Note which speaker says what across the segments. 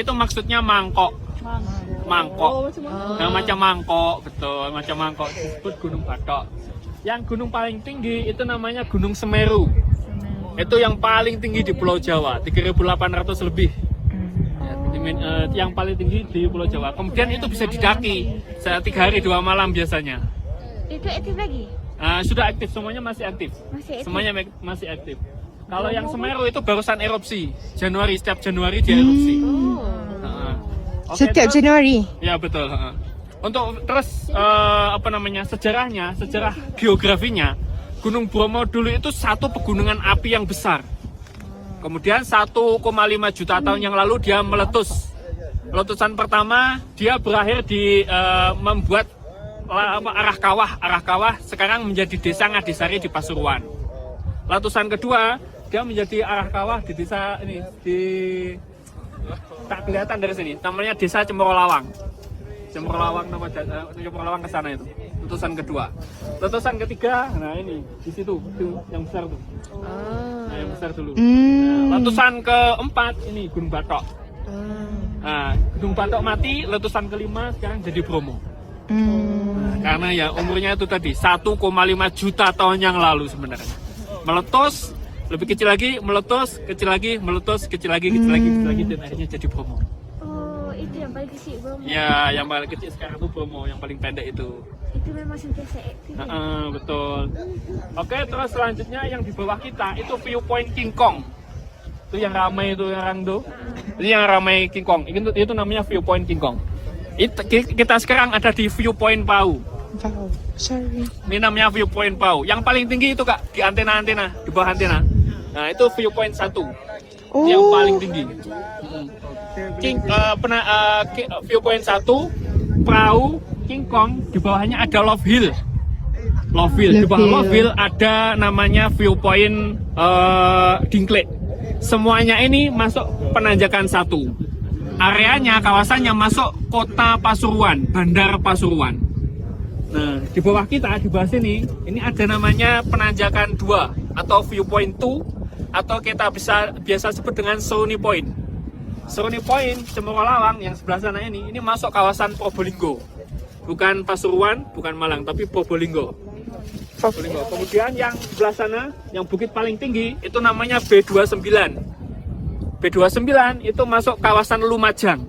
Speaker 1: itu maksudnya mangkok. Mangkok.
Speaker 2: Oh.
Speaker 1: Nah, macam mangkok, betul, macam mangkok disebut Gunung Batok. Yang gunung paling tinggi itu namanya Gunung Semeru. Itu yang paling tinggi di Pulau Jawa, 3.800 lebih. Yang paling tinggi di Pulau Jawa. Kemudian itu bisa didaki 3 hari 2 malam biasanya.
Speaker 2: Itu aktif lagi?
Speaker 1: Sudah aktif, semuanya masih aktif.
Speaker 2: Masih aktif?
Speaker 1: Semuanya masih aktif. Kalau yang Semeru itu barusan erupsi. Januari, setiap Januari dia erupsi. Oke,
Speaker 3: Setiap
Speaker 1: terus-
Speaker 3: Januari.
Speaker 1: Ya betul. Untuk terus sejarahnya, sejarah geografinya, Gunung Bromo dulu itu satu pegunungan api yang besar. Kemudian 1,5 juta tahun yang lalu dia meletus. Letusan pertama dia berakhir di membuat arah kawah sekarang menjadi desa Ngadisari di Pasuruan. Letusan kedua dia menjadi arah kawah di desa ini di tak kelihatan dari sini. Namanya Desa Cemorolawang. Cemorolawang nama Cemorolawang ke sana itu. Letusan kedua. Letusan ketiga, nah ini di situ, itu yang besar tuh. Nah, yang besar dulu. Nah, letusan keempat ini Gunung Batok. Nah, Gunung Batok mati, letusan kelima sekarang jadi Bromo. Nah, karena ya umurnya itu tadi 1,5 juta tahun yang lalu sebenarnya. Meletus, lebih kecil lagi, meletus, kecil lagi, meletus, kecil lagi, dan akhirnya jadi Bromo.
Speaker 2: Oh, itu yang paling kecil Bromo.
Speaker 1: Ya, yang paling kecil sekarang itu Bromo, yang paling pendek itu.
Speaker 2: Itu memang sentiasa aktif.
Speaker 1: Betul. Oke, terus selanjutnya yang di bawah kita itu viewpoint King Kong. Itu yang ramai itu orang tuh. Itu yang ramai King Kong. Itu namanya viewpoint King Kong. Kita sekarang ada di viewpoint Pau.
Speaker 3: Wow, sorry.
Speaker 1: Ini namanya viewpoint Pau. Yang paling tinggi itu Kak, di antena-antena, di bawah antena. Nah, itu viewpoint 1. Yang paling tinggi. Viewpoint 1, Pau, King Kong, di bawahnya ada Love Hill. Love Hill. Di bawah Love Hill ada namanya viewpoint Dinklage. Semuanya ini masuk penanjakan 1. Areanya, kawasannya masuk kota Pasuruan, Bandar Pasuruan. Nah, di bawah kita, di bawah sini, ini ada namanya penanjakan 2 atau viewpoint 2 atau kita biasa sebut dengan Seruni Point. Seruni Point, Cemorolawang yang sebelah sana ini masuk kawasan Probolinggo. Bukan Pasuruan, bukan Malang, tapi Probolinggo. Kemudian yang sebelah sana, yang bukit paling tinggi, itu namanya B29. B29 itu masuk kawasan Lumajang.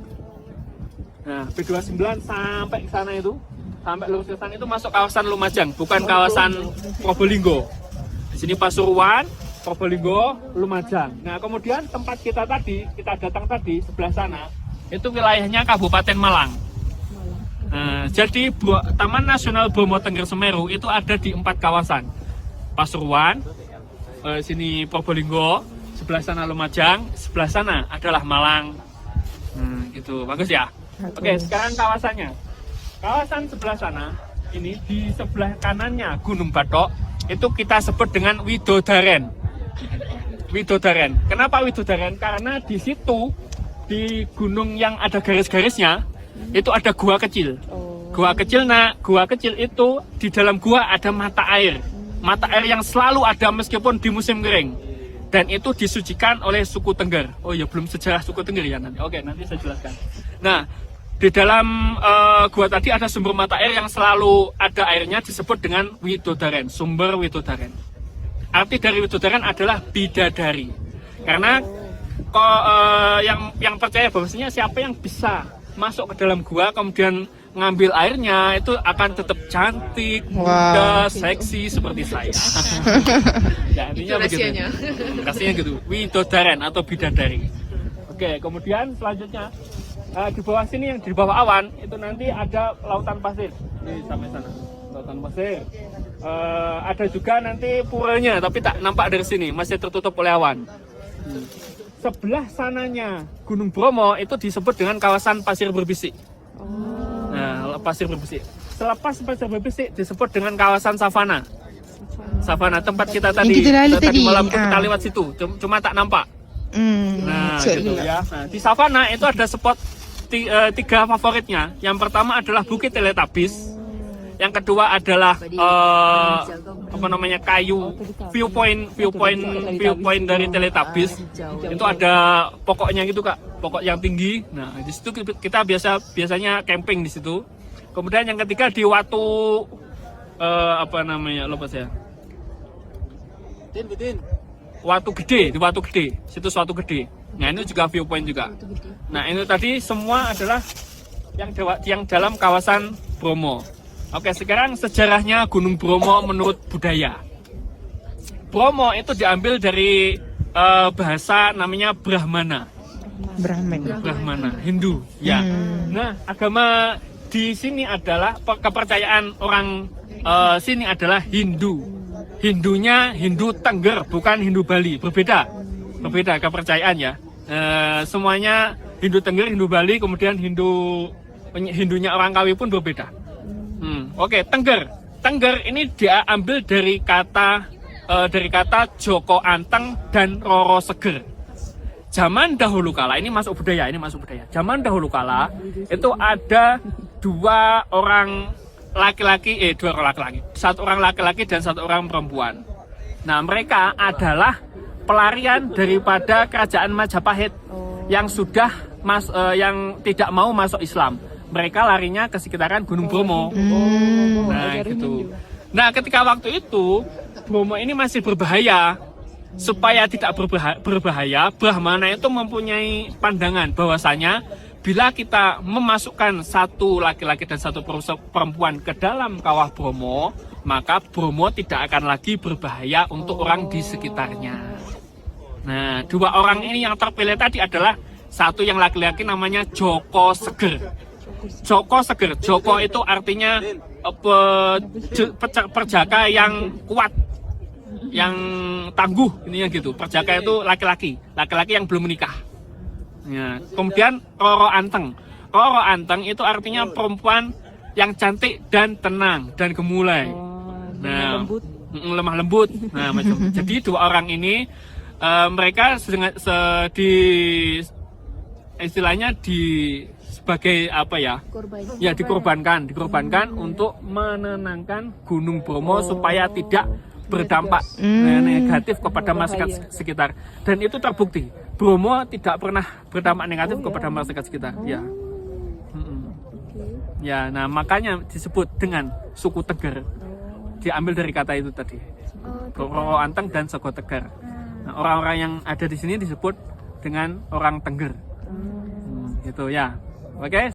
Speaker 1: Nah, B29 sampai ke sana itu, sampai lurus ke sana itu masuk kawasan Lumajang, bukan kawasan Probolinggo. Di sini Pasuruan, Probolinggo, Lumajang. Nah, kemudian tempat kita datang tadi, sebelah sana, itu wilayahnya Kabupaten Malang. Nah, jadi Taman Nasional Bromo Tengger Semeru itu ada di 4 kawasan. Pasuruan, sini Probolinggo, sebelah sana Lumajang, sebelah sana adalah Malang. Gitu, bagus ya. Oke, sekarang kawasannya. Kawasan sebelah sana, ini di sebelah kanannya Gunung Batok, itu kita sebut dengan Widodaren. Widodaren. Kenapa Widodaren? Karena di situ, di gunung yang ada garis-garisnya, itu ada gua kecil. Gua kecil itu di dalam gua ada mata air. Mata air yang selalu ada meskipun di musim kering. Dan itu disucikan oleh suku Tengger. Oh ya, belum sejarah suku Tengger ya nanti. Oke, nanti saya jelaskan. Nah, di dalam gua tadi ada sumber mata air yang selalu ada airnya disebut dengan Widodaren, sumber Widodaren. Arti dari Widodaren adalah bidadari. Karena yang percaya bahwasanya siapa yang bisa masuk ke dalam gua kemudian ngambil airnya itu akan tetap cantik, muda, seksi seperti saya. Ya, intinya begitu. Rahasianya gitu. Widodaren atau bidadari. Oke, kemudian selanjutnya di bawah sini yang di bawah awan itu nanti ada lautan pasir di sampai sana. Lautan pasir. Ada juga nanti puranya tapi tak nampak dari sini, masih tertutup oleh awan. Sebelah sananya Gunung Bromo itu disebut dengan kawasan pasir berbisik. Nah, pasir berbisik. Selepas pasir berbisik disebut dengan kawasan savana. Savana tempat kita tadi malam kita lewat situ, cuma tak nampak. Nah, gitu ya. Nah, di savana itu ada spot 3 favoritnya. Yang pertama adalah Bukit Teletabis. Yang kedua adalah apa namanya, kayu viewpoint dari Teletubbies. Itu ada pokoknya gitu Kak, pokok yang tinggi. Nah di situ kita biasanya camping di situ. Kemudian yang ketiga di Watu apa namanya, lupa saya. Watu Gede, di Watu Gede, situs Watu Gede. Nah ini juga viewpoint juga. Nah ini tadi semua adalah yang dalam kawasan Bromo. Oke, sekarang sejarahnya Gunung Bromo menurut budaya. Bromo itu diambil dari bahasa namanya Brahmana. Brahmana, Hindu. Ya. Nah agama di sini adalah kepercayaan orang sini adalah Hindu. Hindunya Hindu Tengger, bukan Hindu Bali, berbeda kepercayaan ya. Semuanya Hindu Tengger, Hindu Bali, kemudian Hindunya orang Kawi pun berbeda. Oke, Tengger ini dia ambil dari kata Joko Anteng dan Roro Seger. Zaman dahulu kala, ini masuk budaya. Zaman dahulu kala itu ada dua orang laki-laki, satu orang laki-laki dan satu orang perempuan. Nah mereka adalah pelarian daripada kerajaan Majapahit yang sudah yang tidak mau masuk Islam. Mereka larinya ke sekitaran Gunung Bromo. Nah gitu. Nah ketika waktu itu Bromo ini masih berbahaya. Supaya tidak berbahaya, Brahmana itu mempunyai pandangan bahwasanya bila kita memasukkan satu laki-laki dan satu perempuan ke dalam kawah Bromo, maka Bromo tidak akan lagi berbahaya untuk orang di sekitarnya. Nah, dua orang ini yang terpilih tadi adalah satu yang laki-laki namanya Joko Seger. Joko itu artinya perjaka yang kuat, yang tangguh, ini gitu. Perjaka itu laki-laki yang belum menikah. Ya. Kemudian Roro Anteng itu artinya perempuan yang cantik dan tenang dan gemulai. Nah, lemah lembut. Nah, macam. Jadi dua orang ini mereka istilahnya sebagai apa ya? Ya dikorbankan untuk menenangkan Gunung Bromo supaya tidak berdampak negatif kepada masyarakat sekitar, dan itu terbukti Bromo tidak pernah berdampak negatif kepada masyarakat sekitar. Ya, ya, nah makanya disebut dengan suku Teger, diambil dari kata itu tadi, Roro Anteng dan Sego Teger. Nah, orang-orang yang ada di sini disebut dengan orang Tengger, gitu ya. Oke.